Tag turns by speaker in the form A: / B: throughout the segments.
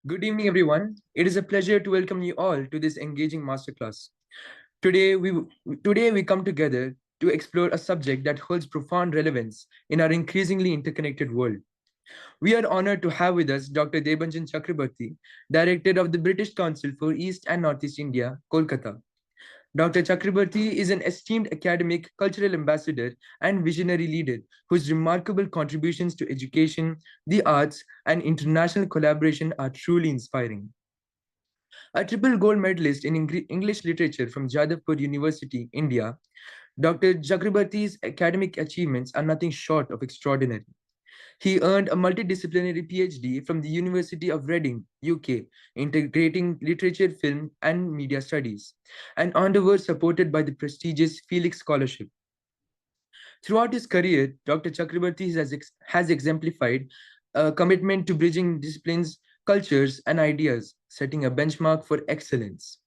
A: Good evening, everyone. It is a pleasure to welcome you all to this engaging masterclass. Today, we today we come together to explore a subject that holds profound relevance in our increasingly interconnected world. We are honored to have with us Dr. Debanjan Chakrabarti, Director of the British Council for East and Northeast India, Kolkata. Dr. Chakrabarti is an esteemed academic, cultural ambassador, and visionary leader whose remarkable contributions to education, the arts, and international collaboration are truly inspiring. A triple gold medalist in English literature from Jadavpur University, India, Dr. Chakrabarti's academic achievements are nothing short of extraordinary. He earned a multidisciplinary PhD from the University of Reading, UK, integrating literature, film, and media studies, an endeavor supported by the prestigious Felix Scholarship. Throughout his career, Dr. Chakrabarti has exemplified a commitment to bridging disciplines, cultures, and ideas, setting a benchmark for excellence.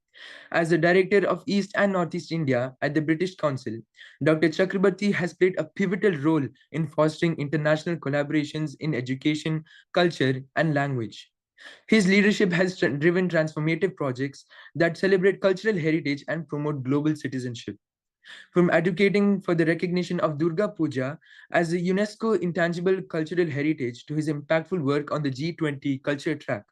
A: As the director of East and Northeast India at the British Council, Dr. Chakrabarti has played a pivotal role in fostering international collaborations in education, culture, and language. His leadership has driven transformative projects that celebrate cultural heritage and promote global citizenship. From advocating for the recognition of Durga Puja as a UNESCO intangible cultural heritage to his impactful work on the G20 culture track.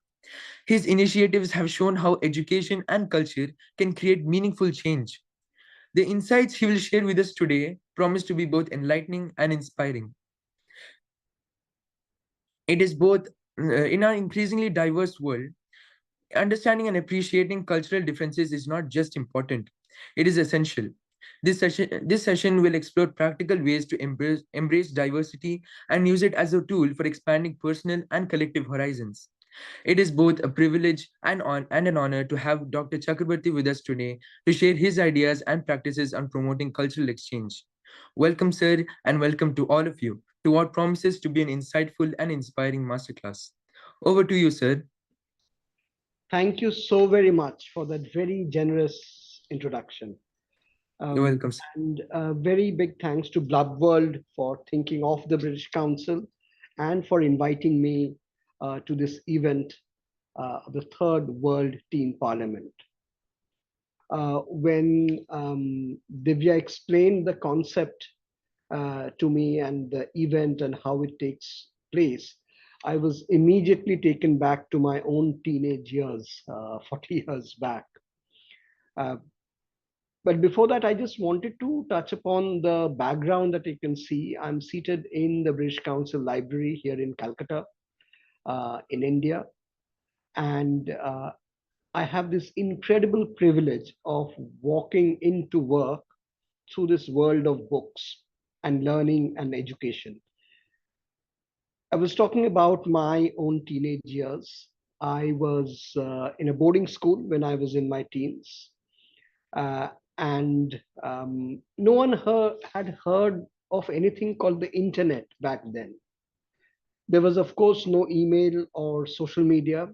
A: His initiatives have shown how education and culture can create meaningful change. The insights he will share with us today promise to be both enlightening and inspiring. It is both in our increasingly diverse world, understanding and appreciating cultural differences is not just important, it is essential. This session will explore practical ways to embrace diversity and use it as a tool for expanding personal and collective horizons. It is both a privilege and an honor to have Dr. Chakrabarti with us today to share his ideas and practices on promoting cultural exchange. Welcome, sir, and welcome to all of you to what promises to be an insightful and inspiring masterclass. Over to you, sir.
B: Thank you so very much for that very generous introduction.
A: You're
B: Um,
A: welcome, sir.
B: and a very big thanks to Blood World for thinking of the British Council and for inviting me to this event, the Third World Teen Parliament. When Divya explained the concept to me and the event and how it takes place, I was immediately taken back to my own teenage years, 40 years back. Uh, but before that, I just wanted to touch upon the background that you can see. I'm seated in the British Council Library here in Calcutta, in India. And I have this incredible privilege of walking into work through this world of books and learning and education. I was talking about my own teenage years. I was in a boarding school when I was in my teens, uh, and no one had heard of anything called the internet back then. There was, of course, no email or social media.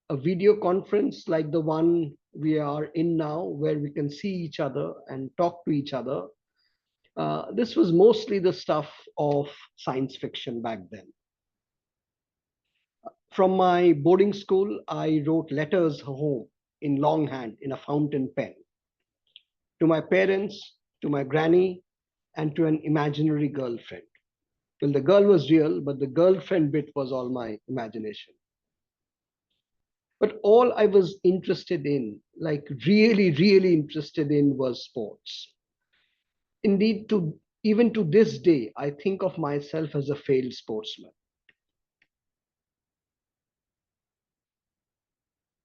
B: A video conference like the one we are in now, where we can see each other and talk to each other, this was mostly the stuff of science fiction back then. From my boarding school, I wrote letters home in longhand in a fountain pen to my parents, to my granny, and to an imaginary girlfriend. Well, the girl was real, but the girlfriend bit was all my imagination. But all I was interested in, like really, really interested in, was sports. Indeed, to even to this day, I think of myself as a failed sportsman.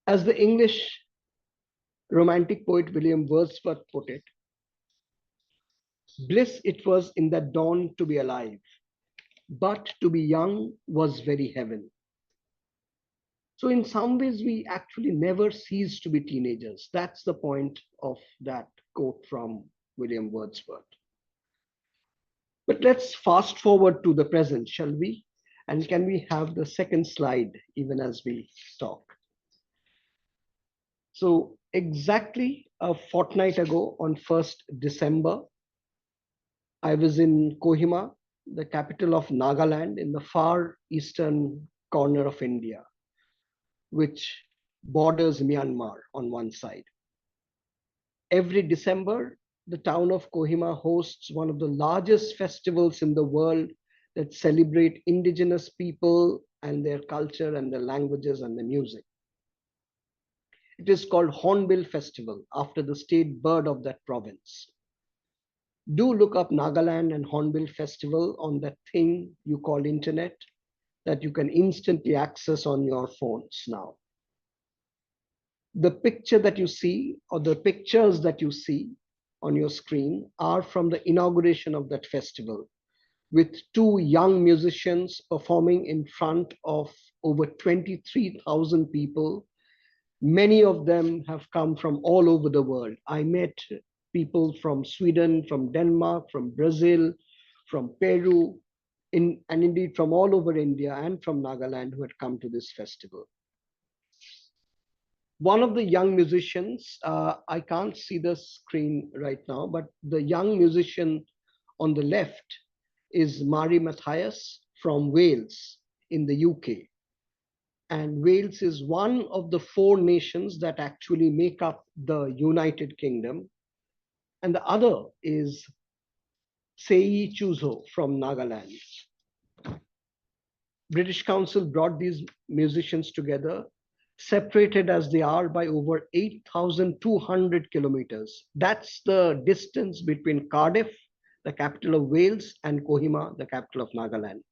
B: As the English romantic poet William Wordsworth put it, bliss it was in that dawn to be alive, but to be young was very heaven. So, in some ways, we actually never cease to be teenagers. That's the point of that quote from William Wordsworth. But let's fast forward to the present, shall we? And can we have the second slide even as we talk? So, exactly a fortnight ago, on 1st December, I was in Kohima, the capital of Nagaland, in the far eastern corner of India. which borders Myanmar on one side. Every December, the town of Kohima hosts one of the largest festivals in the world that celebrate indigenous people and their culture and their languages and their music. It is called Hornbill Festival after the state bird of that province. Do look up Nagaland and Hornbill Festival on that thing you call internet that you can instantly access on your phones now. The picture that you see, or the pictures that you see on your screen, are from the inauguration of that festival, with two young musicians performing in front of over 23,000 people. Many of them have come from all over the world. I met people from Sweden, from Denmark, from Brazil, from Peru, and indeed from all over India and from Nagaland who had come to this festival. One of the young musicians, I can't see the screen right now, but the young musician on the left is Mari Matthias from Wales in the UK. And Wales is one of the four nations that actually make up the United Kingdom. And the other is Sei Chuzo from Nagaland. British Council brought these musicians together, separated as they are by over 8,200 kilometers. That's the distance between Cardiff, the capital of Wales, and Kohima, the capital of Nagaland.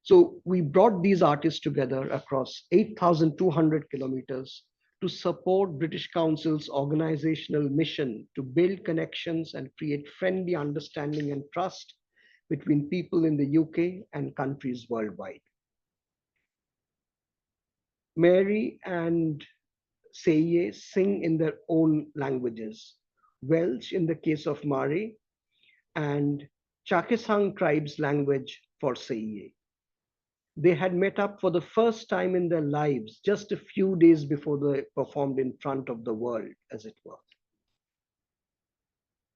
B: So we brought these artists together across 8,200 kilometers to support British Council's organizational mission to build connections and create friendly understanding and trust between people in the UK and countries worldwide. Mary and Seye sing in their own languages. Welsh in the case of Mari, and Chakisang tribe's language for Seye. They had met up for the first time in their lives just a few days before they performed in front of the world, as it were.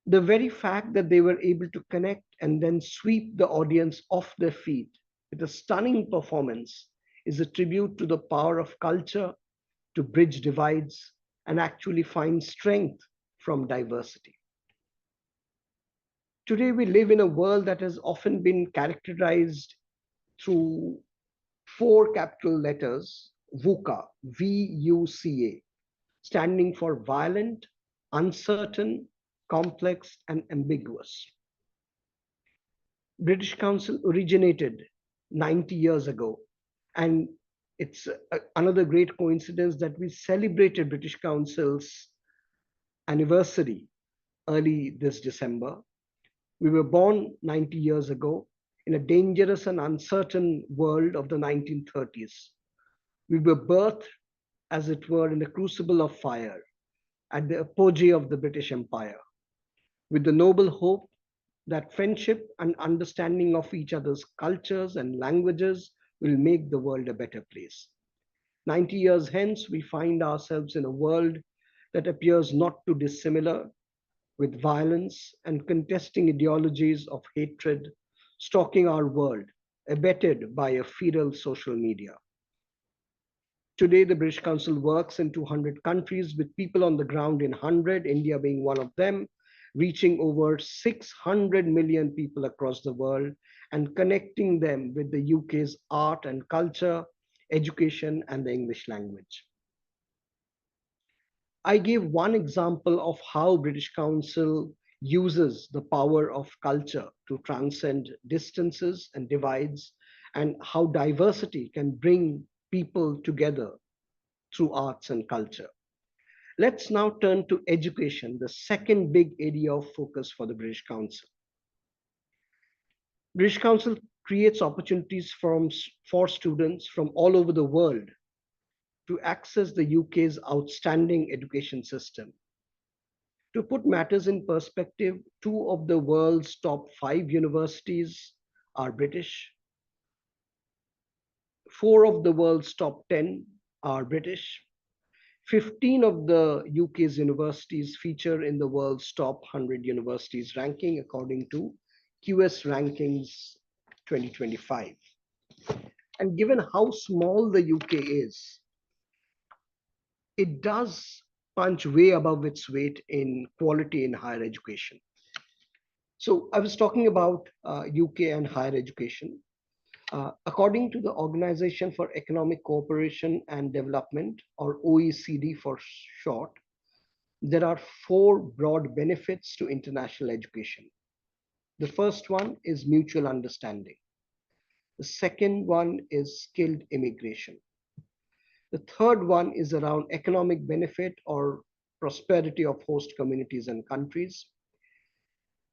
B: The very fact that they were able to connect and then sweep the audience off their feet with a stunning performance is a tribute to the power of culture to bridge divides and actually find strength from diversity. Today, we live in a world that has often been characterized through four capital letters: VUCA, VUCA, standing for violent, uncertain, complex, and ambiguous. British Council originated 90 years ago, and it's another great coincidence that we celebrated British Council's anniversary early this December. We were born 90 years ago in a dangerous and uncertain world of the 1930s. We were birthed, as it were, in the crucible of fire at the apogee of the British Empire, with the noble hope that friendship and understanding of each other's cultures and languages will make the world a better place. 90 years hence, we find ourselves in a world that appears not too dissimilar, with violence and contesting ideologies of hatred stalking our world, abetted by a feral social media. Today, the British Council works in 200 countries with people on the ground in 100, India being one of them, reaching over 600 million people across the world and connecting them with the UK's art and culture, education, and the English language. I gave one example of how British Council uses the power of culture to transcend distances and divides, and how diversity can bring people together through arts and culture. Let's now turn to education, the second big area of focus for the British Council. British Council creates opportunities for students from all over the world to access the UK's outstanding education system. To put matters in perspective, two of the world's top 5 universities are British. Four of the world's top 10 are British. 15 of the UK's universities feature in the world's top 100 universities ranking according to QS Rankings 2025. And given how small the UK is, it does punch way above its weight in quality in higher education. So I was talking about UK and higher education. According to the Organization for Economic Cooperation and Development, or OECD for short, there are four broad benefits to international education. The first one is mutual understanding. The second one is skilled immigration. The third one is around economic benefit or prosperity of host communities and countries.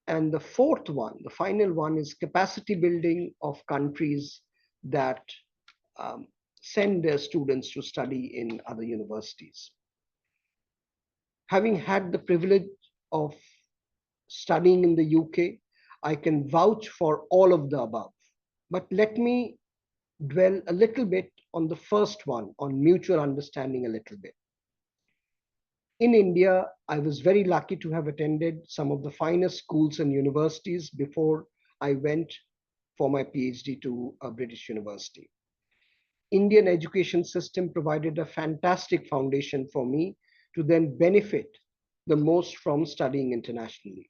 B: And the fourth one, the final one, is capacity building of countries that um, send their students to study in other universities. Having had the privilege of studying in the UK, I can vouch for all of the above. But let me dwell a little bit on the first one, on mutual understanding a little bit. In India, I was very lucky to have attended some of the finest schools and universities before I went for my PhD to a British university. Indian education system provided a fantastic foundation for me to then benefit the most from studying internationally.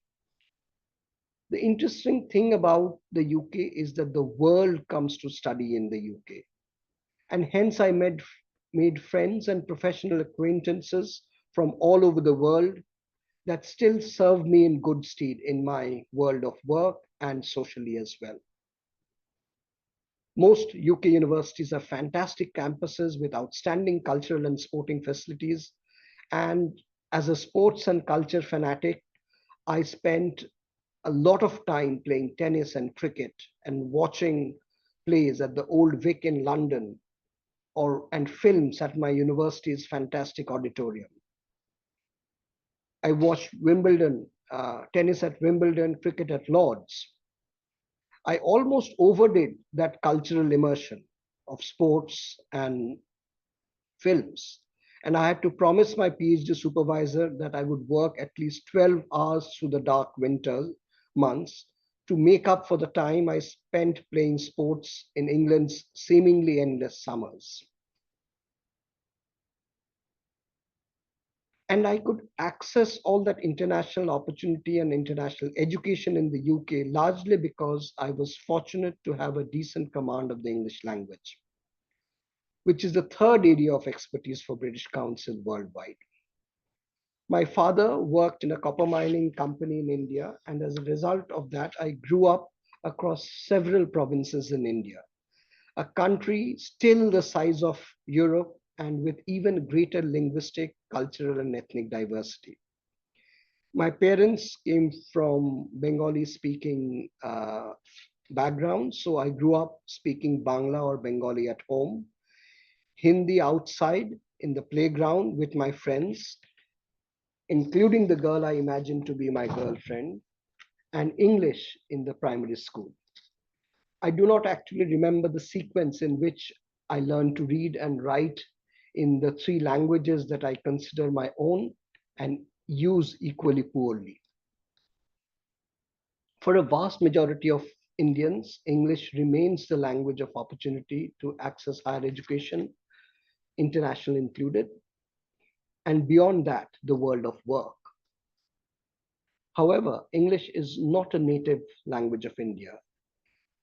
B: The interesting thing about the UK is that the world comes to study in the UK. And hence I made friends and professional acquaintances from all over the world that still serve me in good stead in my world of work and socially as well. Most UK universities have fantastic campuses with outstanding cultural and sporting facilities. And as a sports and culture fanatic, I spent a lot of time playing tennis and cricket and watching plays at the Old Vic in London or and films at my university's fantastic auditorium. I watched Wimbledon, tennis at Wimbledon, cricket at Lords. I almost overdid that cultural immersion of sports and films. And I had to promise my PhD supervisor that I would work at least 12 hours through the dark winter months to make up for the time I spent playing sports in England's seemingly endless summers. And I could access all that international opportunity and international education in the UK largely because I was fortunate to have a decent command of the English language, which is the third area of expertise for British Council worldwide. My father worked in a copper mining company in India, and as a result of that, I grew up across several provinces in India, a country still the size of Europe and with even greater linguistic, cultural, and ethnic diversity. My parents came from Bengali speaking background, so I grew up speaking Bangla or Bengali at home, Hindi outside in the playground with my friends, including the girl I imagined to be my girlfriend, and English in the primary school. I do not actually remember the sequence in which I learned to read and write in the three languages that I consider my own and use equally poorly. For a vast majority of Indians, English remains the language of opportunity to access higher education, international included, and beyond that, the world of work. However, English is not a native language of India.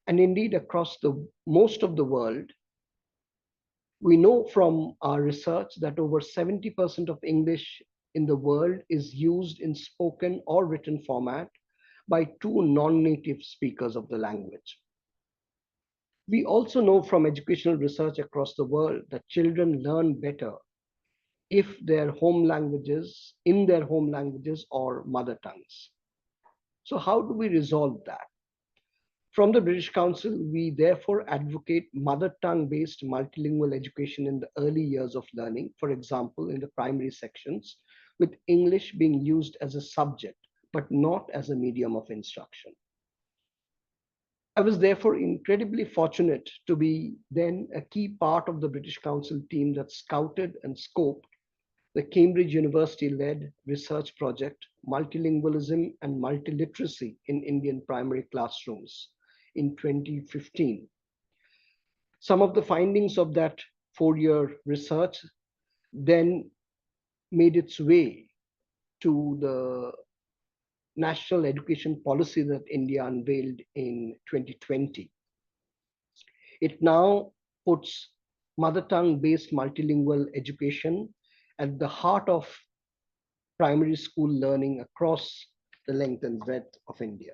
B: And indeed, across the most of the world, we know from our research that over 70% of English in the world is used in spoken or written format by two non-native speakers of the language. We also know from educational research across the world that children learn better if their home languages, in their home languages or mother tongues. So how do we resolve that? From the British Council, we therefore advocate mother tongue based multilingual education in the early years of learning, for example, in the primary sections, with English being used as a subject, but not as a medium of instruction. I was therefore incredibly fortunate to be then a key part of the British Council team that scouted and scoped the Cambridge University led research project, Multilingualism and Multiliteracy in Indian Primary Classrooms in 2015. Some of the findings of that 4 year research then made its way to the national education policy that India unveiled in 2020. It now puts mother tongue based multilingual education at the heart of primary school learning across the length and breadth of India.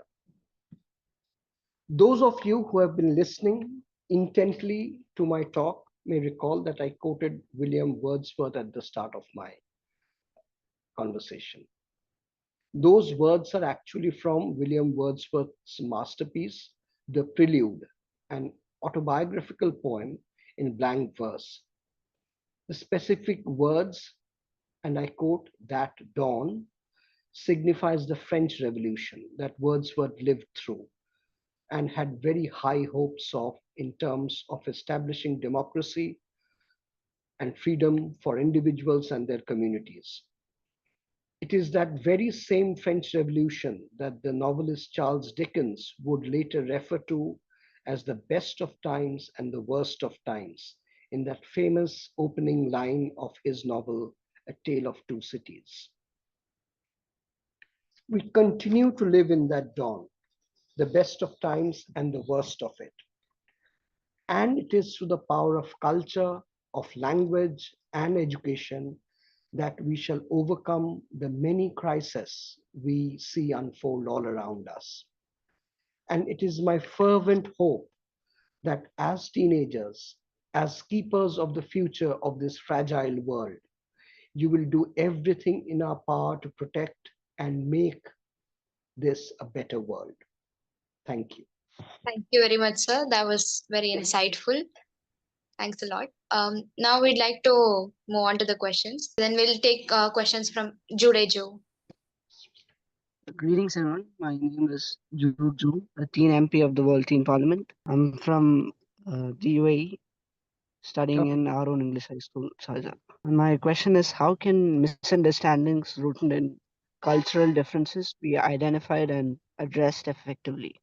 B: Those of you who have been listening intently to my talk may recall that I quoted William Wordsworth at the start of my conversation. Those words are actually from William Wordsworth's masterpiece, The Prelude, an autobiographical poem in blank verse. The specific words, and I quote, that dawn signifies the French Revolution that Wordsworth lived through and had very high hopes of in terms of establishing democracy and freedom for individuals and their communities. It is that very same French Revolution that the novelist Charles Dickens would later refer to as the best of times and the worst of times in that famous opening line of his novel, A Tale of Two Cities. We continue to live in that dawn, the best of times and the worst of it. And it is through the power of culture, of language, and education that we shall overcome the many crises we see unfold all around us. And it is my fervent hope that as teenagers, as keepers of the future of this fragile world, you will do everything in our power to protect and make this a better world. Thank you.
C: Thank you very much, sir. That was very insightful. Thanks a lot. Now we'd like to move on to the questions. Then we'll take questions from Jude Joe.
D: Greetings, everyone. My name is Jude Joe, a teen MP of the World Teen Parliament. I'm from the UAE, studying in our own English high school, Sharjah. And my question is, how can misunderstandings rooted in cultural differences be identified and addressed effectively?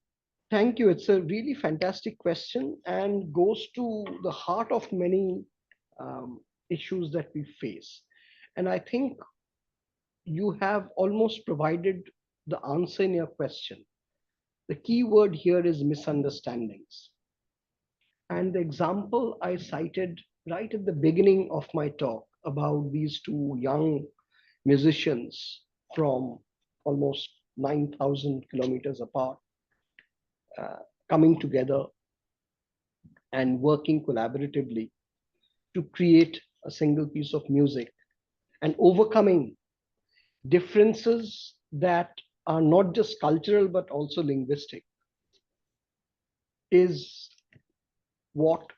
B: Thank you. It's a really fantastic question and goes to the heart of many issues that we face. And I think you have almost provided the answer in your question. The key word here is misunderstandings. And the example I cited right at the beginning of my talk about these two young musicians from almost 9,000 kilometers apart uh, coming together and working collaboratively to create a single piece of music and overcoming differences that are not just cultural but also linguistic is what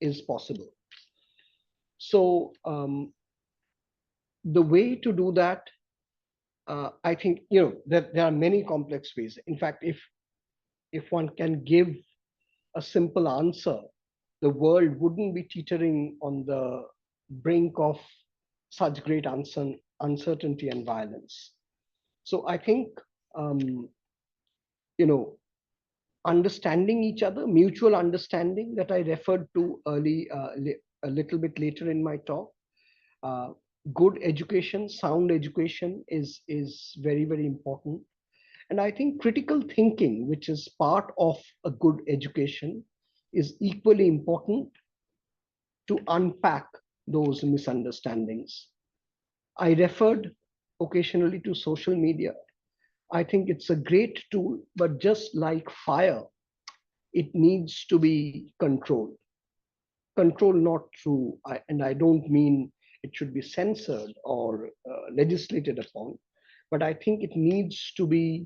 B: is possible. So the way to do that, I think, that there are many complex ways. In fact, if one can give a simple answer, the world wouldn't be teetering on the brink of such great uncertainty and violence. So I think, you know, understanding each other, mutual understanding that I referred to a little bit later in my talk. Uh, Good education, sound education is very, very important. And I think critical thinking, which is part of a good education, is equally important to unpack those misunderstandings. I referred occasionally to social media. I think it's a great tool, but just like fire, it needs to be controlled. Control not through, and I don't mean it should be censored or legislated upon, but I think it needs to be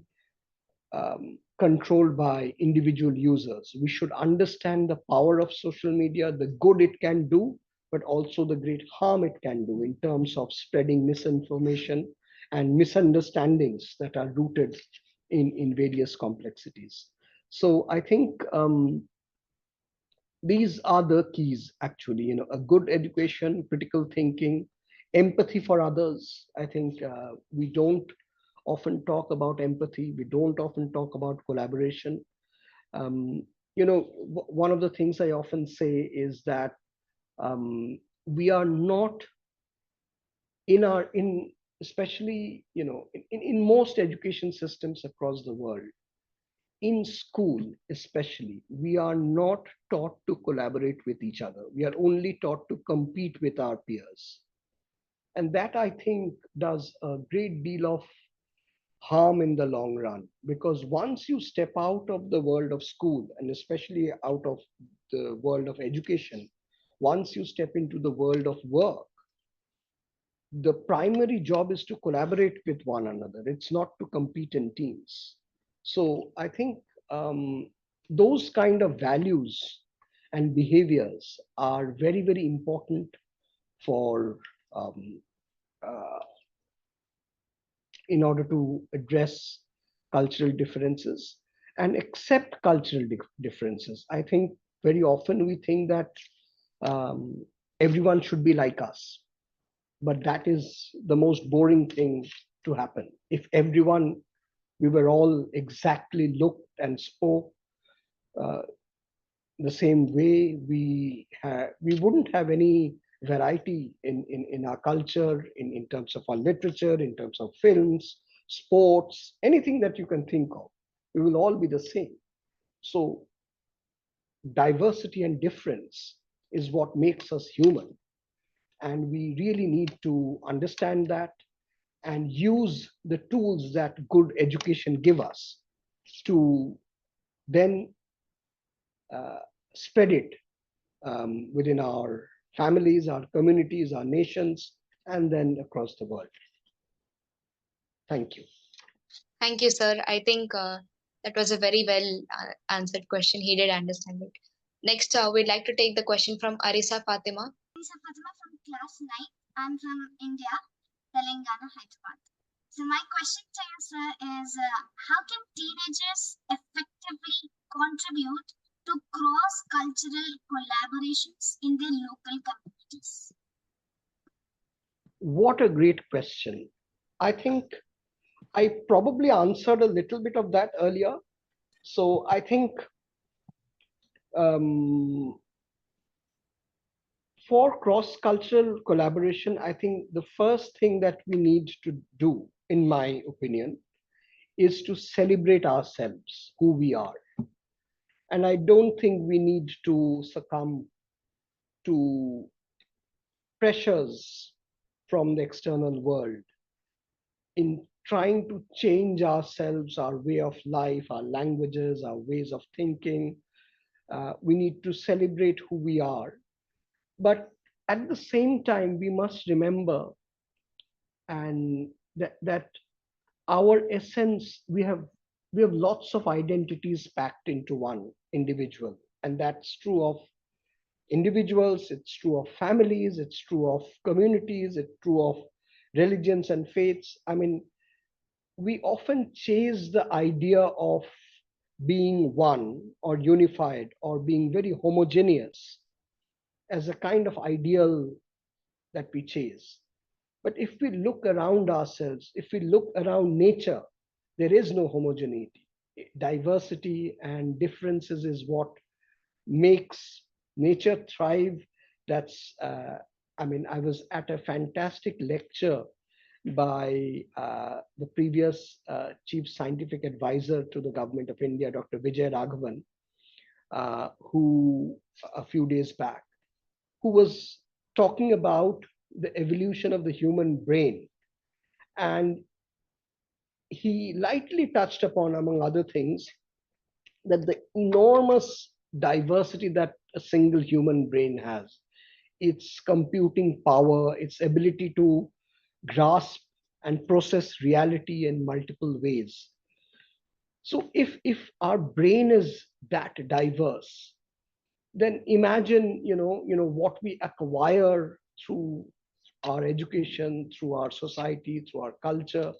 B: controlled by individual users. We should understand the power of social media, the good it can do, but also the great harm it can do in terms of spreading misinformation and misunderstandings that are rooted in various complexities. So I think these are the keys actually, a good education, critical thinking, empathy for others. I think we don't often talk about empathy. We don't often talk about collaboration. one of the things I often say is that we are not in especially in most education systems across the world, in school especially, we are not taught to collaborate with each other. We are only taught to compete with our peers, and that, I think, does a great deal of harm in the long run, because once you step out of the world of school, and especially out of the world of education, once you step into the world of work, the primary job is to collaborate with one another. It's not to compete in teams. So I think those kind of values and behaviors are very, very important for um, uh, in order to address cultural differences and accept cultural differences. I think very often we think that um, everyone should be like us, but that is the most boring thing to happen. If everyone, we were all exactly looked and spoke uh, the same way, we wouldn't have any variety in our culture, in terms of our literature, in terms of films, sports, anything that you can think of. We will all be the same. So diversity and difference is what makes us human. And we really need to understand that and use the tools that good education give us to then uh, spread it within our families, our communities, our nations, and then across the world. Thank you.
C: Thank you, sir. I think that was a very well answered question. He did understand it. Next, we'd like to take the question from Arisa Fatima.
E: Arisa Fatima from class 9. I'm from India, Telangana, Hyderabad. So my question to you, sir, is how can teenagers effectively contribute to cross-cultural collaborations in their local communities?
B: What a great question. I think I probably answered a little bit of that earlier. So I think um, for cross-cultural collaboration, I think the first thing that we need to do, in my opinion, is to celebrate ourselves, who we are. And I don't think we need to succumb to pressures from the external world in trying to change ourselves, our way of life, our languages, our ways of thinking. We need to celebrate who we are. But at the same time, we must remember and that our essence, we have lots of identities packed into one individual. And that's true of individuals, it's true of families, it's true of communities, it's true of religions and faiths. I mean, we often chase the idea of being one or unified or being very homogeneous as a kind of ideal that we chase. But if we look around ourselves, if we look around nature, there is no homogeneity. Diversity and differences is what makes nature thrive. I was at a fantastic lecture by the previous chief scientific advisor to the government of India, Dr. Vijay Raghavan, who a few days back, who was talking about the evolution of the human brain. And he lightly touched upon, among other things, that the enormous diversity that a single human brain has, its computing power, its ability to grasp and process reality in multiple ways. So if our brain is that diverse, then imagine what we acquire through our education, through our society, through our culture,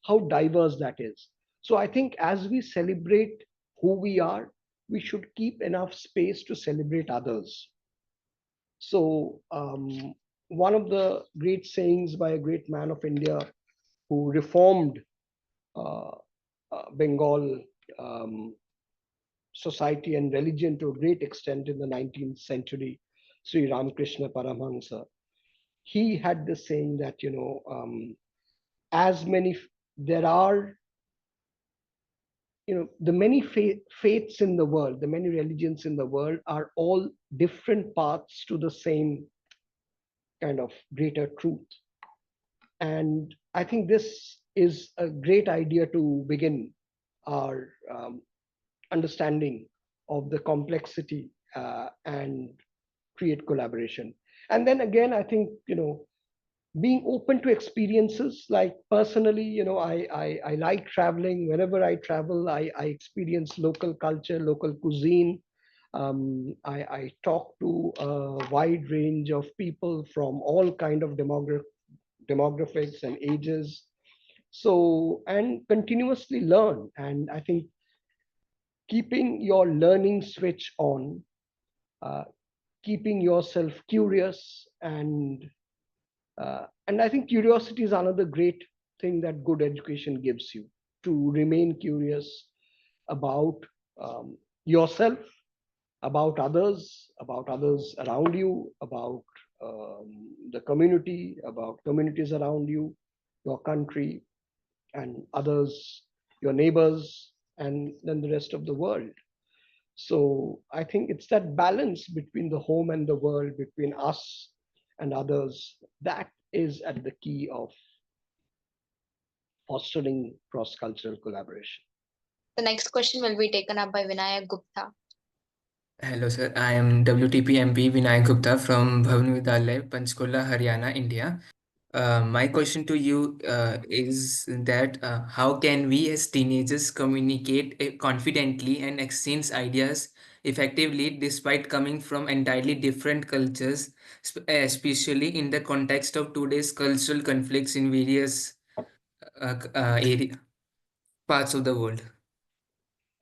B: how diverse that is. So I think as we celebrate who we are, we should keep enough space to celebrate others. So one of the great sayings by a great man of India who reformed uh, Bengal, um, society and religion to a great extent in the 19th century, Sri Ramakrishna Paramahansa, he had this saying that, as many, there are, the many faiths in the world, the many religions in the world are all different paths to the same kind of greater truth. And I think this is a great idea to begin our understanding of the complexity and create collaboration. And then again, I think, being open to experiences, like personally, I like traveling. Whenever I travel, I experience local culture, local cuisine. I talk to a wide range of people from all kind of demographics and ages. So, and continuously learn. And I think keeping your learning switch on, uh, keeping yourself curious, and I think curiosity is another great thing that good education gives you, to remain curious about yourself, about others around you, about the community, about communities around you, your country, and others, your neighbors, and then the rest of the world. So I think it's that balance between the home and the world, between us and others, that is at the key of fostering cross-cultural collaboration.
C: The next question will be taken up by Vinayak Gupta.
F: Hello, sir. I am WTP MP Vinayak Gupta from Bhavan Vidyalaya, Panchkula, Haryana, India. My question to you is that how can we as teenagers communicate confidently and exchange ideas effectively despite coming from entirely different cultures, especially in the context of today's cultural conflicts in various parts of the world?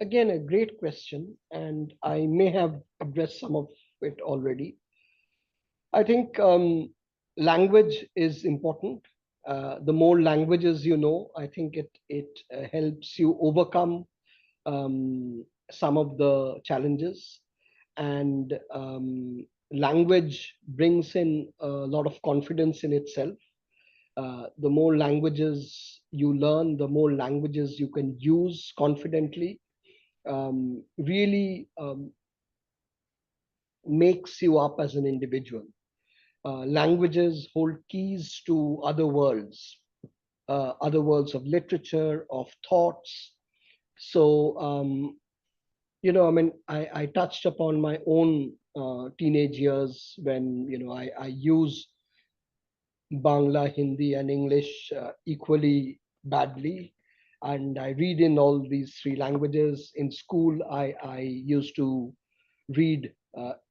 B: Again, a great question, and I may have addressed some of it already. I think language is important. The more languages you know, I think it helps you overcome some of the challenges, and language brings in a lot of confidence in itself. The more languages you learn, the more languages you can use confidently, really makes you up as an individual. Languages hold keys to other worlds of literature, of thoughts. So, I mean, I touched upon my own teenage years when, I use Bangla, Hindi, and English equally badly. And I read in all these three languages. In school, I used to read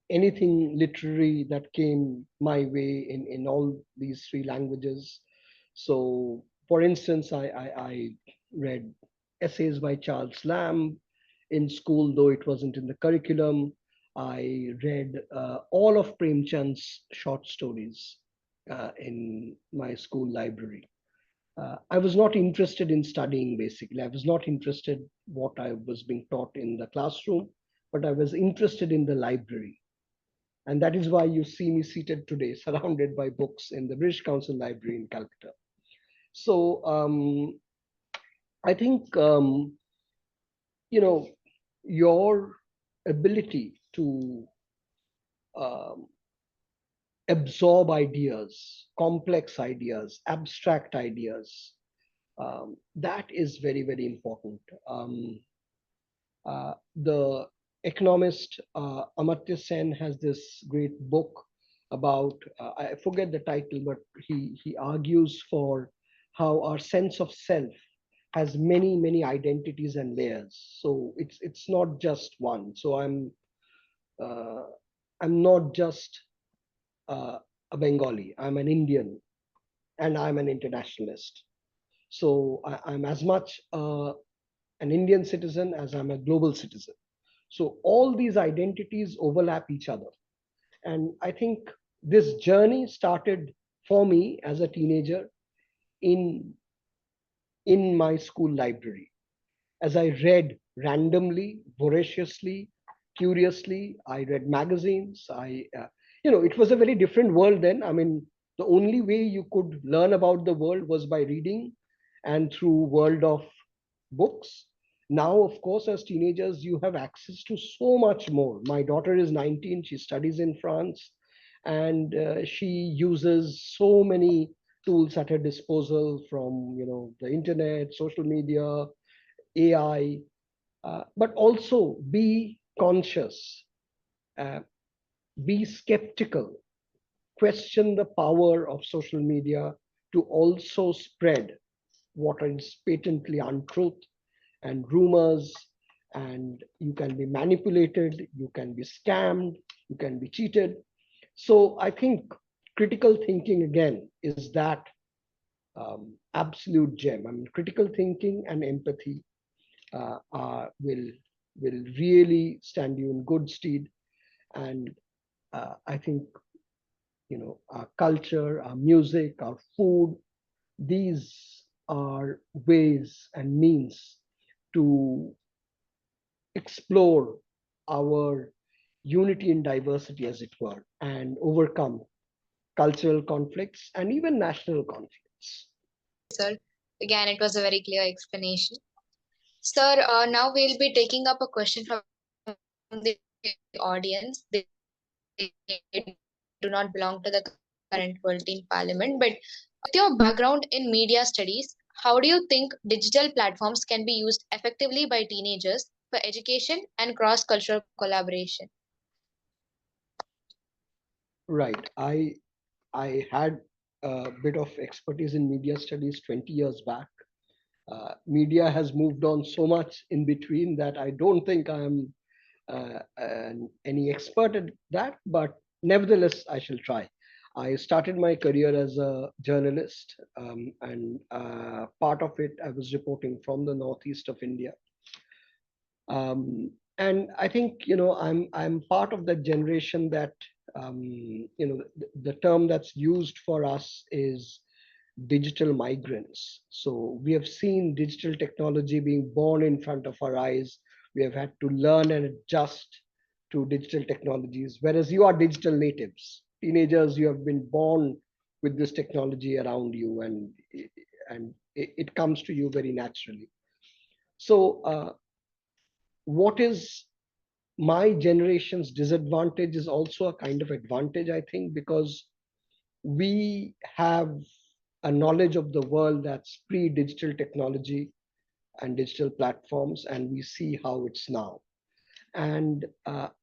B: anything literary that came my way in all these three languages. So, for instance, I read essays by Charles Lamb in school, though it wasn't in the curriculum. I read all of Premchand's short stories in my school library. I was not interested in studying basically. I was not interested what I was being taught in the classroom, but I was interested in the library. And that is why you see me seated today, surrounded by books in the British Council Library in Calcutta. So I think, your ability to um, absorb ideas, complex ideas, abstract ideas, that is very, very important. The economist Amartya Sen has this great book about, I forget the title, but he argues for how our sense of self has many, many identities and layers. So it's not just one. So uh, I'm not just a Bengali. I'm an Indian, and I'm an internationalist. So I'm as much an Indian citizen as I'm a global citizen. So all these identities overlap each other. And I think this journey started for me as a teenager in my school library, as I read randomly, voraciously, curiously. I read magazines. It was a very different world then. I mean, the only way you could learn about the world was by reading and through world of books. Now, of course, as teenagers, you have access to so much more. My daughter is 19. She studies in France, and she uses so many tools at her disposal, from the internet, social media, AI. But also be conscious, uh, be skeptical, question the power of social media to also spread what is patently untruth and rumors, and you can be manipulated, you can be scammed, you can be cheated. So I think critical thinking again is that absolute gem. I mean, critical thinking and empathy will really stand you in good stead. And I think our culture, our music, our food, these are ways and means to explore our unity in diversity, as it were, and overcome cultural conflicts and even national conflicts.
C: Sir. Again, it was a very clear explanation. Sir, now we'll be taking up a question from the audience. They do not belong to the current world in parliament, but with your background in media studies, how do you think digital platforms can be used effectively by teenagers for education and cross-cultural collaboration?
B: Right. I had a bit of expertise in media studies 20 years back. Media has moved on so much in between that I don't think I'm any expert at that, but nevertheless, I shall try. I started my career as a journalist, and part of it I was reporting from the northeast of India. And I think I'm part of that generation that the term that's used for us is digital migrants. So we have seen digital technology being born in front of our eyes. We have had to learn and adjust to digital technologies, whereas you are digital natives. Teenagers, you have been born with this technology around you, and it comes to you very naturally. So what is my generation's disadvantage is also a kind of advantage, I think, because we have a knowledge of the world that's pre-digital technology and digital platforms, and we see how it's now. And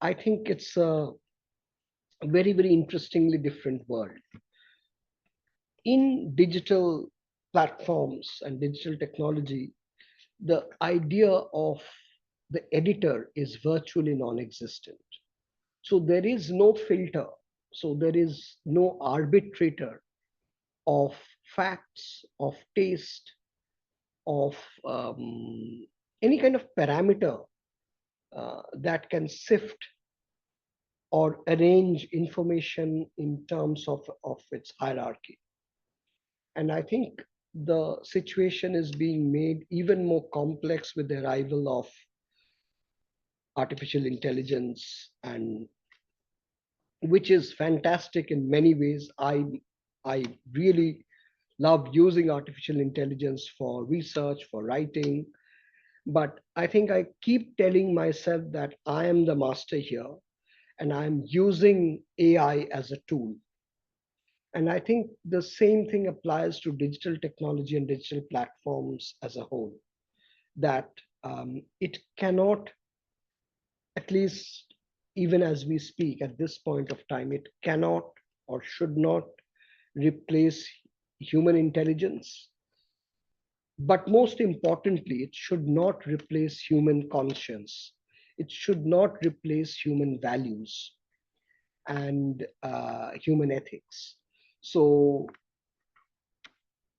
B: I think it's a very, very interestingly different world. In digital platforms and digital technology, the idea of the editor is virtually non-existent. So there is no filter. So there is no arbitrator of facts, of taste, of any kind of parameter that can sift or arrange information in terms of its hierarchy. And I think the situation is being made even more complex with the arrival of artificial intelligence, and which is fantastic in many ways. I really love using artificial intelligence for research, for writing, but I think I keep telling myself that I am the master here and I'm using AI as a tool. And I think the same thing applies to digital technology and digital platforms as a whole, that it cannot, at least even as we speak at this point of time, it cannot or should not replace human intelligence. But most importantly, it should not replace human conscience. It should not replace human values and human ethics. So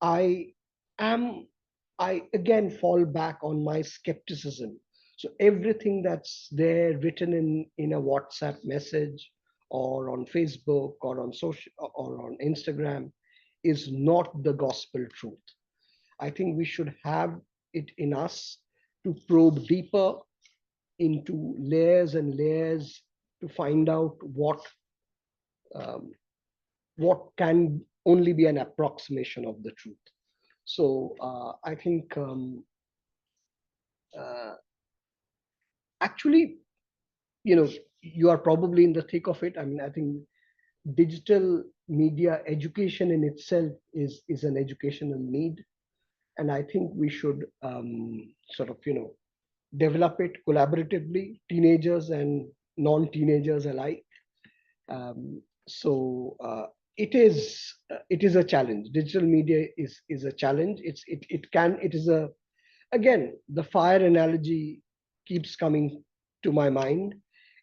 B: I am, I again fall back on my skepticism. So everything that's there written in a WhatsApp message or on Facebook or on social or on Instagram is not the gospel truth. I think we should have it in us to probe deeper into layers and layers to find out um, what can only be an approximation of the truth. So I think uh, actually, you are probably in the thick of it. I mean, I think digital media education in itself is an educational need, and I think we should sort of develop it collaboratively, teenagers and non-teenagers alike. So it is a challenge. Digital media is a challenge. It is a, again, the fire analogy keeps coming to my mind.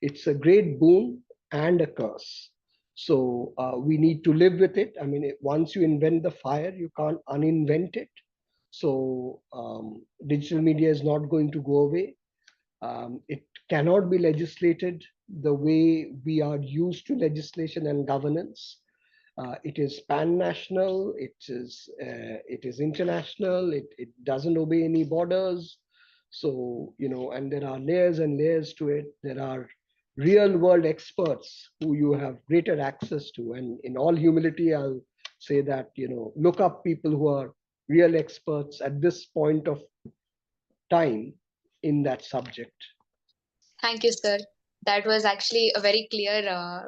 B: It's a great boon and a curse. So we need to live with it. I mean, once you invent the fire, you can't uninvent it. So digital media is not going to go away. It cannot be legislated the way we are used to legislation and governance. It is pan-national. It is international. It doesn't obey any borders. So and there are layers and layers to it. There are real-world experts who you have greater access to. And in all humility, I'll say that look up people who are real experts at this point of time in that subject.
C: Thank you, sir. That was actually a very clear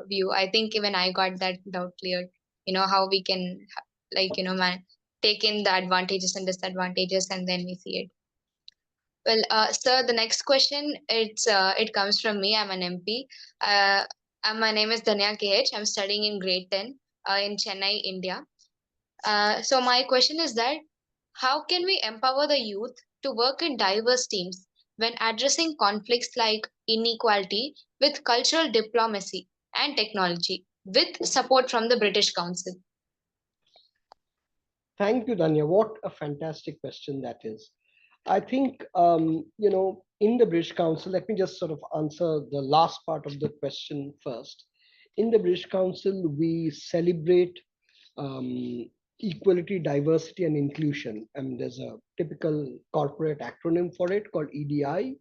C: view. I think even I got that doubt cleared. How we can, like, take in the advantages and disadvantages, and then we see it. Well, sir, the next question, it comes from me. I'm an MP. My name is Dhanya KH. I'm studying in grade 10 in Chennai, India. So my question is that how can we empower the youth to work in diverse teams when addressing conflicts like inequality with cultural diplomacy and technology with support from the British Council?
B: Thank you, Danya. What a fantastic question that is. I think, in the British Council, let me just sort of answer the last part of the question first. In the British Council, we celebrate equality, diversity, and inclusion. And there's a typical corporate acronym for it called EDI.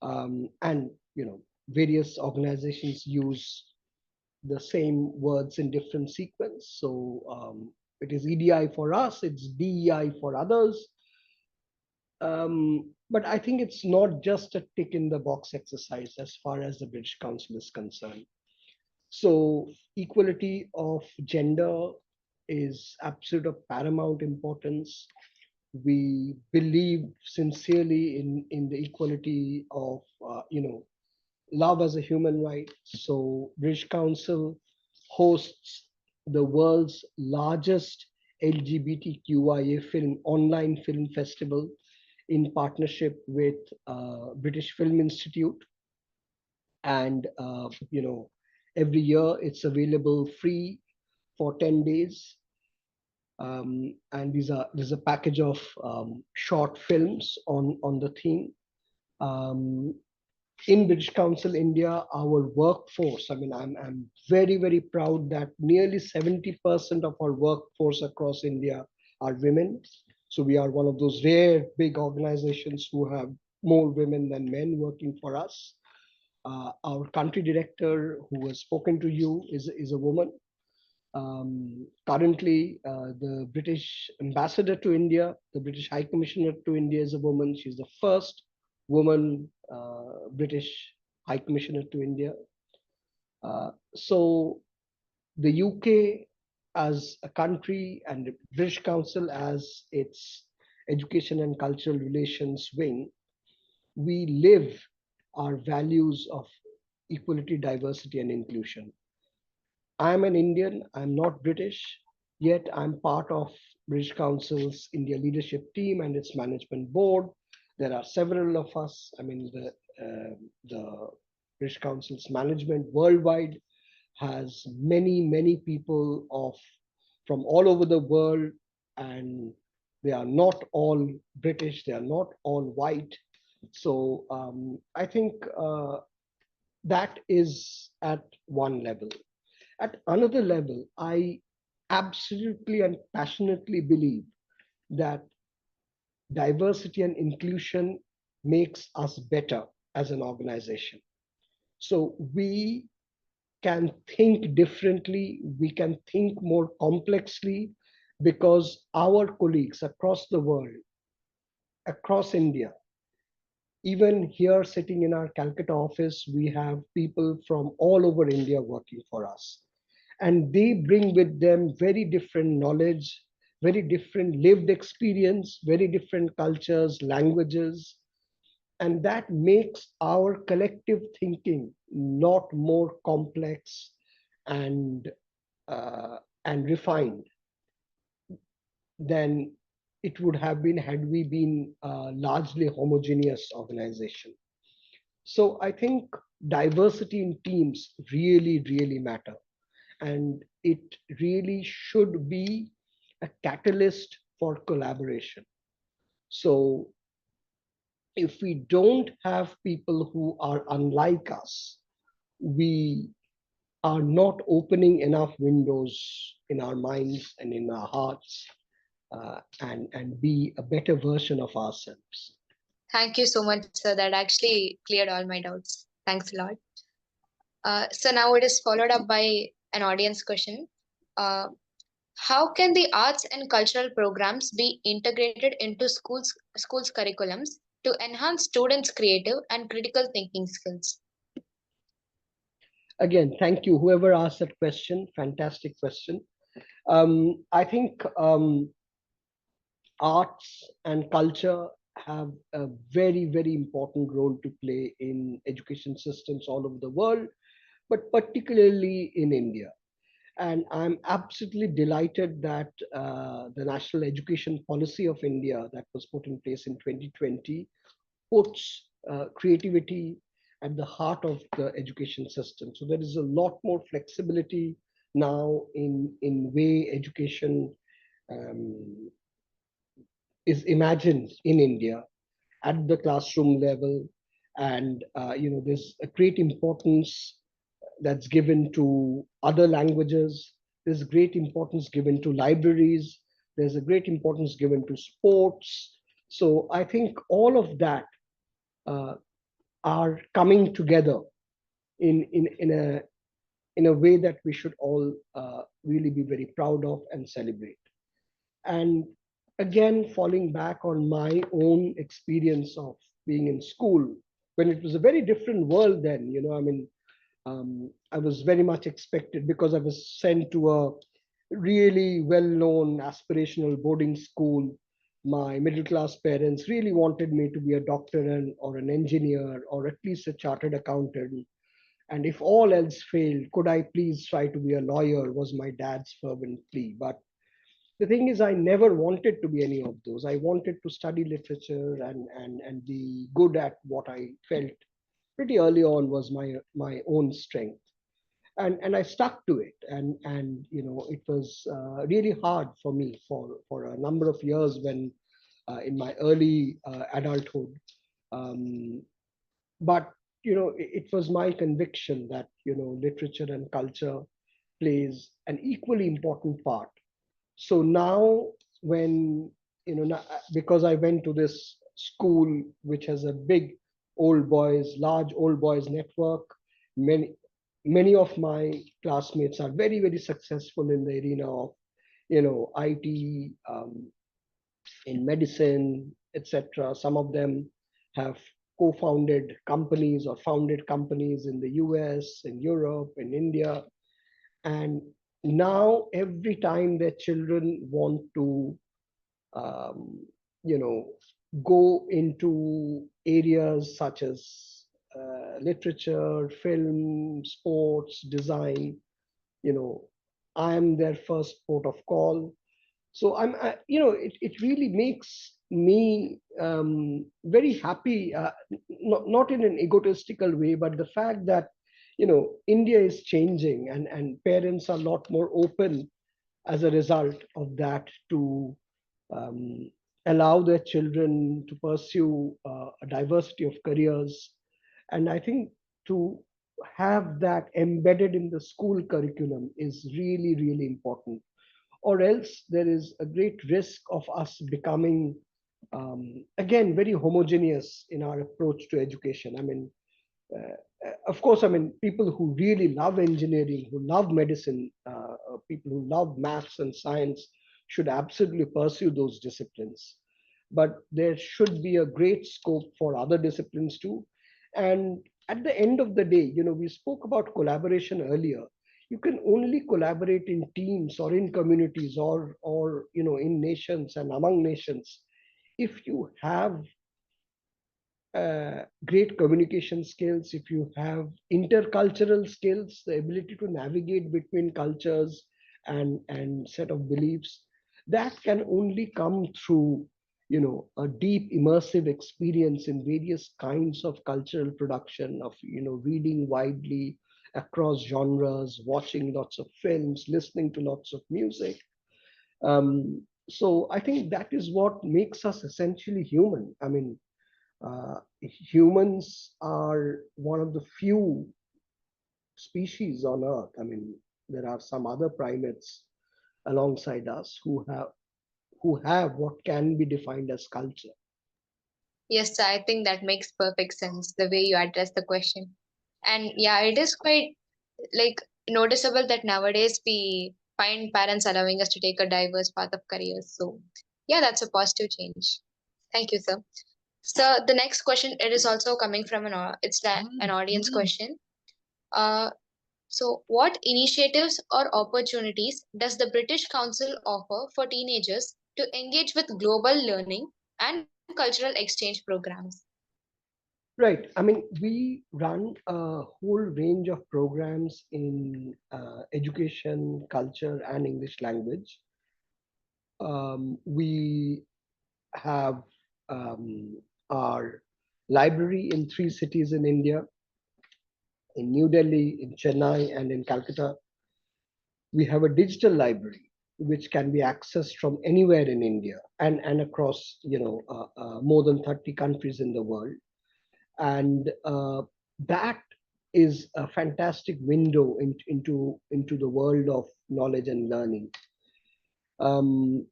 B: And, various organizations use the same words in different sequence. So it is EDI for us, it's DEI for others. But I think it's not just a tick in the box exercise as far as the British Council is concerned. So equality of gender is absolute of paramount importance. We believe sincerely in the equality of love as a human right. So British Council hosts the world's largest LGBTQIA film online film festival in partnership with British Film Institute. And every year it's available free for 10 days. And there's a package of short films on the theme. In British Council India, our workforce, I mean, I'm very, very proud that nearly 70% of our workforce across India are women. So we are one of those rare big organizations who have more women than men working for us. Our country director who has spoken to you is a woman. Currently, the British ambassador to India, the British High Commissioner to India is a woman. She's the first woman British High Commissioner to India. So the UK as a country and the British Council as its education and cultural relations wing, we live our values of equality, diversity, and inclusion. I'm an Indian, I'm not British, yet I'm part of British Council's India leadership team and its management board. There are several of us. I mean, the British Council's management worldwide has many, many people from all over the world, and they are not all British, they are not all white. So I think that is at one level. At another level, I absolutely and passionately believe that diversity and inclusion makes us better as an organization. So we can think differently, we can think more complexly, because our colleagues across the world, across India, even here sitting in our Calcutta office, we have people from all over India working for us. And they bring with them very different knowledge, very different lived experience, very different cultures, languages. And that makes our collective thinking not more complex and uh, and refined than it would have been had we been a largely homogeneous organization. So I think diversity in teams really, really matter. And it really should be a catalyst for collaboration. So if we don't have people who are unlike us, we are not opening enough windows in our minds and in our hearts, and be a better version of ourselves.
C: Thank you so much, sir. That actually cleared all my doubts. Thanks a lot. So now it is followed up by an audience question. Uh, how can the arts and cultural programs be integrated into schools curriculums to enhance students' creative and critical thinking skills?
B: Again, thank you, whoever asked that question. Fantastic question. I think arts and culture have a very, very important role to play in education systems all over the world, but particularly in India. And I'm absolutely delighted that the National Education Policy of India that was put in place in 2020 puts creativity at the heart of the education system. So there is a lot more flexibility now in way education um, is imagined in India at the classroom level. And there's a great importance that's given to other languages. There's great importance given to libraries. There's a great importance given to sports. So I think all of that uh, are coming together in a way that we should all really be very proud of and celebrate. And again, falling back on my own experience of being in school, when it was a very different world then, I was very much expected, because I was sent to a really well-known aspirational boarding school. My middle-class parents really wanted me to be a doctor or an engineer or at least a chartered accountant. And if all else failed, could I please try to be a lawyer, was my dad's fervent plea. But the thing is, I never wanted to be any of those. I wanted to study literature and be good at what I felt pretty early on was my own strength. And I stuck to it. And it was really hard for me for a number of years when in my early adulthood. Um, but it was my conviction that literature and culture plays an equally important part. So now, when because I went to this school which has a big large old boys network, many many of my classmates are very, very successful in the arena of IT, in medicine, etc. Some of them have co-founded companies or founded companies in the US, in Europe, in India. And now every time their children want to um, you know go into areas such as literature, film, sports, design, you know I am their first port of call. So it really makes me very happy, not in an egotistical way, but the fact that India is changing, and parents are a lot more open as a result of that to um, allow their children to pursue a diversity of careers. And I think to have that embedded in the school curriculum is really, really important, or else there is a great risk of us becoming again, very homogeneous in our approach to education. I mean, of course, I mean, people who really love engineering, who love medicine, people who love maths and science should absolutely pursue those disciplines. But there should be a great scope for other disciplines too. And at the end of the day, we spoke about collaboration earlier. You can only collaborate in teams or in communities or in nations and among nations if you have great communication skills, if you have intercultural skills, the ability to navigate between cultures and set of beliefs, that can only come through a deep immersive experience in various kinds of cultural production, of reading widely across genres, watching lots of films, listening to lots of music. So I think that is what makes us essentially human. I mean, humans are one of the few species on Earth. I mean, there are some other primates alongside us who have what can be defined as culture.
C: Yes, I think that makes perfect sense the way you address the question. And yeah, it is quite like noticeable that nowadays we find parents allowing us to take a diverse path of careers. So yeah, that's a positive change. Thank you, sir. So the next question, it is also coming from it's an audience question. Uh, so what initiatives or opportunities does the British Council offer for teenagers to engage with global learning and cultural exchange programs?
B: Right. I mean, we run a whole range of programs in education, culture, and English language. We have our library in 3 cities in India, in New Delhi, in Chennai, and in Calcutta. We have a digital library which can be accessed from anywhere in India and across more than 30 countries in the world. And that is a fantastic window into the world of knowledge and learning. Um,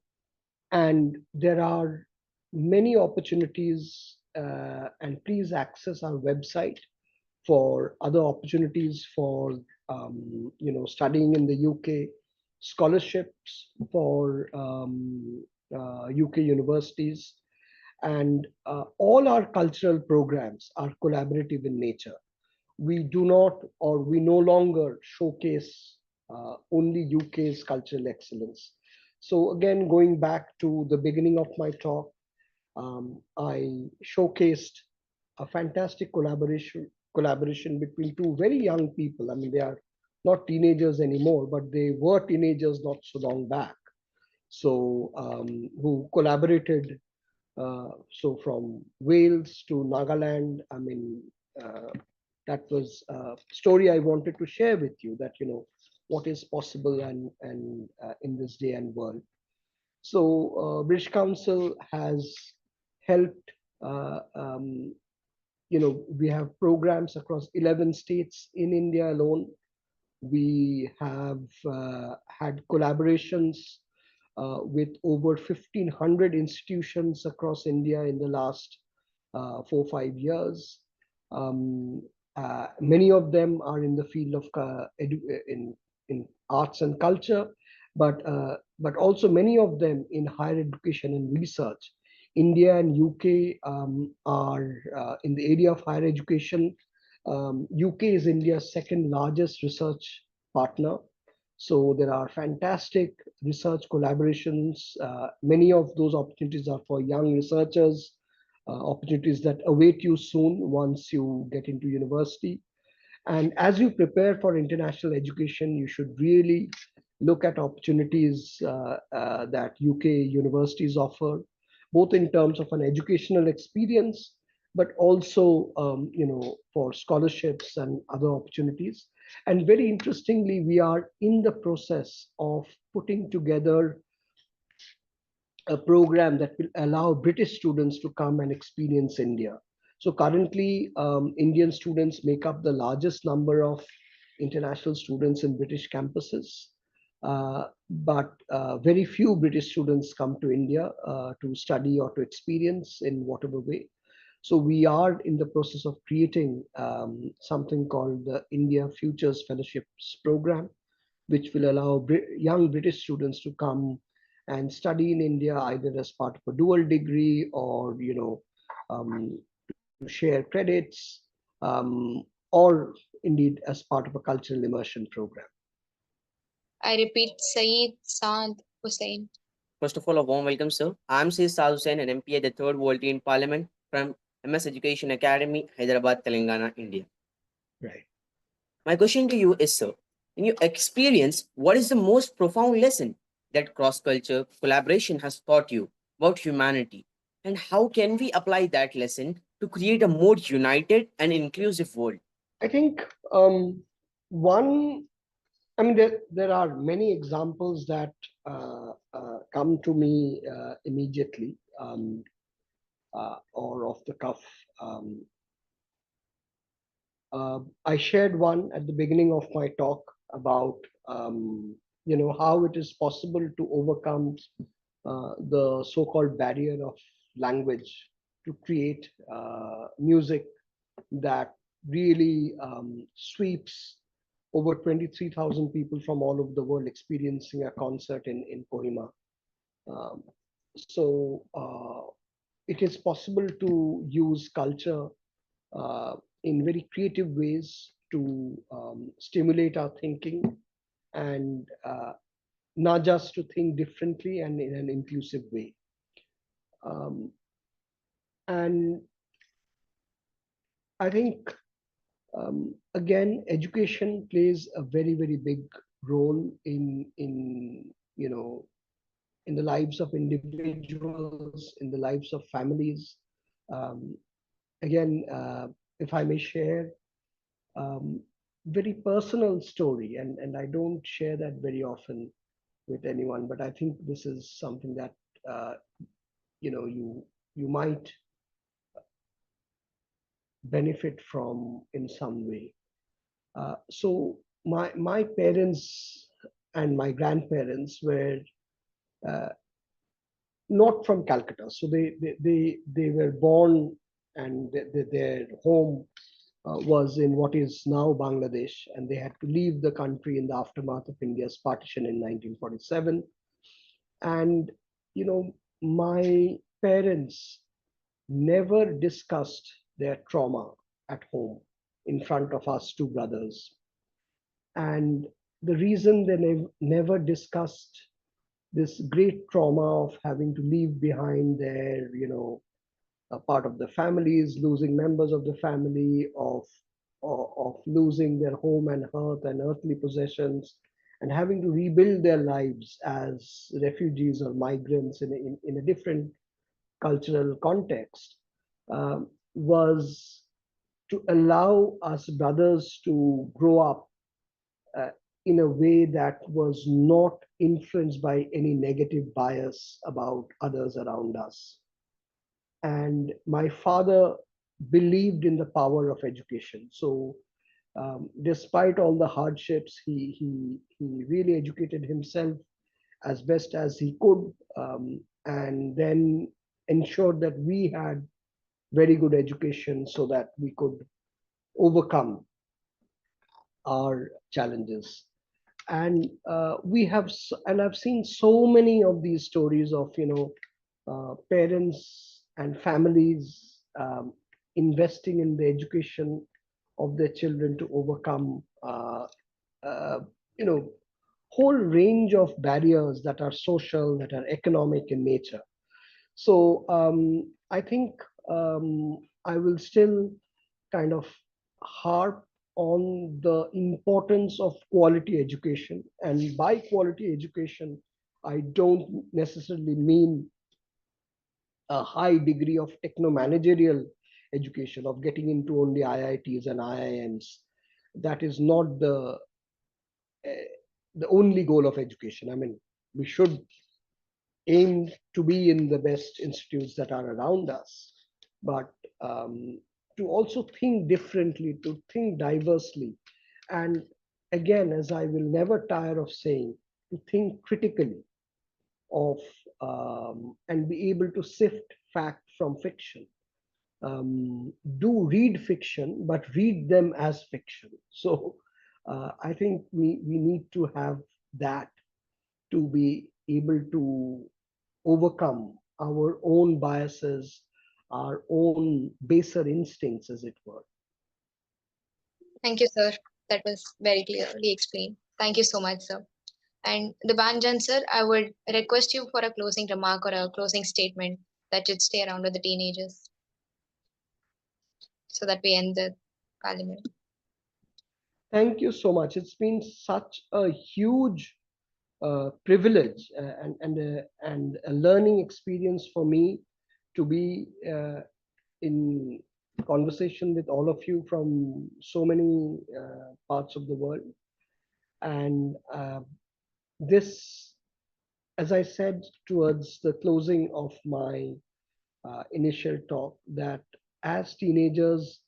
B: and there are many opportunities, and please access our website for other opportunities for studying in the UK, scholarships for UK universities, and all our cultural programs are collaborative in nature. We do not, or we no longer showcase only UK's cultural excellence. So again, going back to the beginning of my talk, I showcased a fantastic collaboration between two very young people. I mean, they are not teenagers anymore, but they were teenagers not so long back. So who collaborated. So from Wales to Nagaland. I mean, uh, that was a story I wanted to share with you, that what is possible and in this day and world. So British Council has helped. We have programs across 11 states in India alone. We have had collaborations with over 1,500 institutions across India in the last 4 5 years. Um, Many of them are in the field of in arts and culture, but also many of them in higher education and research. India and UK are in the area of higher education. UK is India's second largest research partner. So there are fantastic research collaborations. Many of those opportunities are for young researchers, opportunities that await you soon once you get into university. And as you prepare for international education, you should really look at opportunities that UK universities offer, both in terms of an educational experience, but also for scholarships and other opportunities. And very interestingly, we are in the process of putting together a program that will allow British students to come and experience India. So currently, Indian students make up the largest number of international students in British campuses. But very few British students come to India to study or to experience in whatever way. So we are in the process of creating something called the India Futures Fellowships Program, which will allow young British students to come and study in India either as part of a dual degree or to share credits or indeed as part of a cultural immersion program.
C: I repeat, Saeed, Saad, Hussain.
G: First of all, a warm welcome, sir. I'm Saad Hussain, an MP at the Third World in Parliament from MS Education Academy, Hyderabad, Telangana, India.
B: Right.
G: My question to you is, sir, in your experience, what is the most profound lesson that cross-culture collaboration has taught you about humanity? And how can we apply that lesson to create a more united and inclusive world?
B: I think one, I mean, there are many examples that come to me immediately or off the cuff. Um, I shared one at the beginning of my talk about how it is possible to overcome the so-called barrier of language to create music that really sweeps over 23,000 people from all over the world experiencing a concert in Kohima. Um, so it is possible to use culture in very creative ways to stimulate our thinking and not just to think differently and in an inclusive way. Um, and I think, again, education plays a very big role in the lives of individuals, in the lives of families. Um, again, if I may share, um, very personal story, and I don't share that very often with anyone, but I think this is something that uh, you might benefit from in some way. So my parents and my grandparents were uh, not from Calcutta, so they were born and their home was in what is now Bangladesh, and they had to leave the country in the aftermath of India's partition in 1947. And my parents never discussed their trauma at home in front of us two brothers. And the reason they never discussed this great trauma of having to leave behind their, a part of the families, losing members of the family, of losing their home and hearth and earthly possessions, and having to rebuild their lives as refugees or migrants in a different cultural context, was to allow us brothers to grow up uh, in a way that was not influenced by any negative bias about others around us. And my father believed in the power of education. So, despite all the hardships, he really educated himself as best as he could, and then ensured that we had very good education so that we could overcome our challenges. And and I've seen so many of these stories of parents and families investing in the education of their children to overcome uh, you know whole range of barriers that are social, that are economic in nature. So I think I will still kind of harp on the importance of quality education. And by quality education, I don't necessarily mean a high degree of techno-managerial education, of getting into only IITs and IIMs. That is not the only goal of education. I mean, we should aim to be in the best institutes that are around us, but to also think differently, to think diversely. And again, as I will never tire of saying, to think critically of and be able to sift fact from fiction. Do read fiction, but read them as fiction. So I think we need to have that to be able to overcome our own biases, our own baser instincts, as it were.
C: Thank you, sir. That was very clearly explained. Thank you so much, sir. And Debanjan, sir, I would request you for a closing remark or a closing statement that should stay around with the teenagers so that we end the parliament.
B: Thank you so much. It's been such a huge privilege and a learning experience for me to be in conversation with all of you from so many parts of the world. And this, as I said towards the closing of my initial talk, that as teenagers,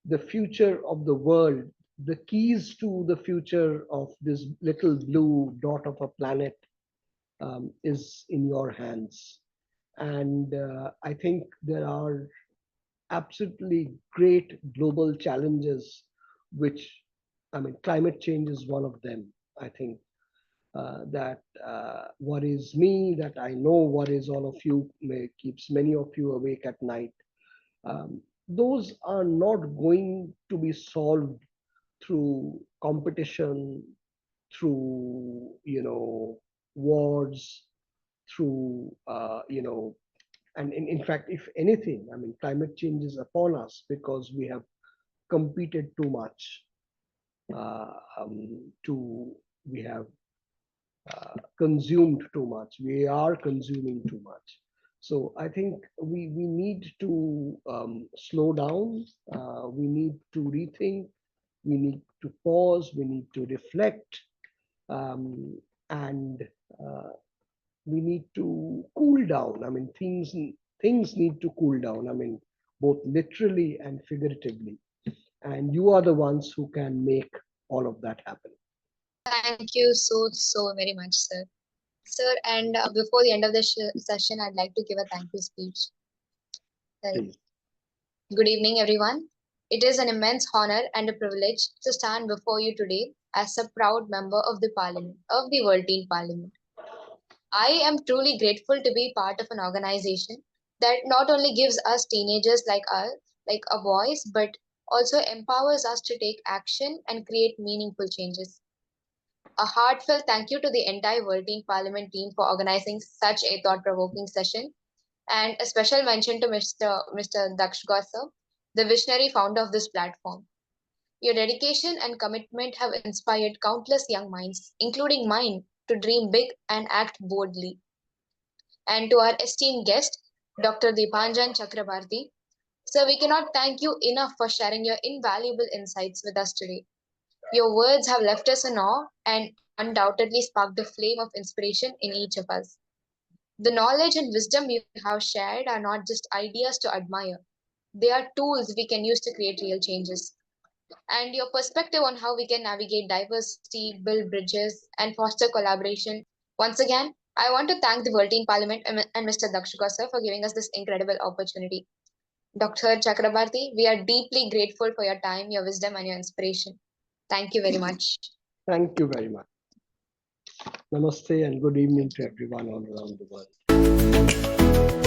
B: the future of the world, the keys to the future of this little blue dot of a planet is in your hands. And I think there are absolutely great global challenges, which, I mean, climate change is one of them. I think that worries me, that I know worries all of you, keeps many of you awake at night. Those are not going to be solved through competition, through wars, through and in fact, if anything, I mean, climate change is upon us because we have competed too much. We have consumed too much. We are consuming too much. So I think we need to slow down. We need to rethink. We need to pause. We need to reflect. And we need to cool down. I mean, things need to cool down. I mean, both literally and figuratively. And you are the ones who can make all of that happen.
C: Thank you so very much, sir. Sir, and before the end of the session, I'd like to give a thank you speech.
B: Please.
C: Good evening, everyone. It is an immense honor and a privilege to stand before you today as a proud member of the Parliament, of the World Teen Parliament. I am truly grateful to be part of an organization that not only gives us teenagers like us, like a voice, but also empowers us to take action and create meaningful changes. A heartfelt thank you to the entire World Teen Parliament team for organizing such a thought-provoking session, and a special mention to Mr. Daksh Gosar, the visionary founder of this platform. Your dedication and commitment have inspired countless young minds, including mine, to dream big and act boldly. And to our esteemed guest, Dr. Debanjan Chakrabarti, sir, we cannot thank you enough for sharing your invaluable insights with us today. Your words have left us in awe and undoubtedly sparked a flame of inspiration in each of us. The knowledge and wisdom you have shared are not just ideas to admire, they are tools we can use to create real changes. And your perspective on how we can navigate diversity, build bridges, and foster collaboration. Once again, I want to thank the World Teen Parliament and Mr. Dakshika sir for giving us this incredible opportunity. Dr. Chakrabarti, we are deeply grateful for your time, your wisdom, and your inspiration. Thank you very much.
B: Thank you very much. Namaste and good evening to everyone all around the world.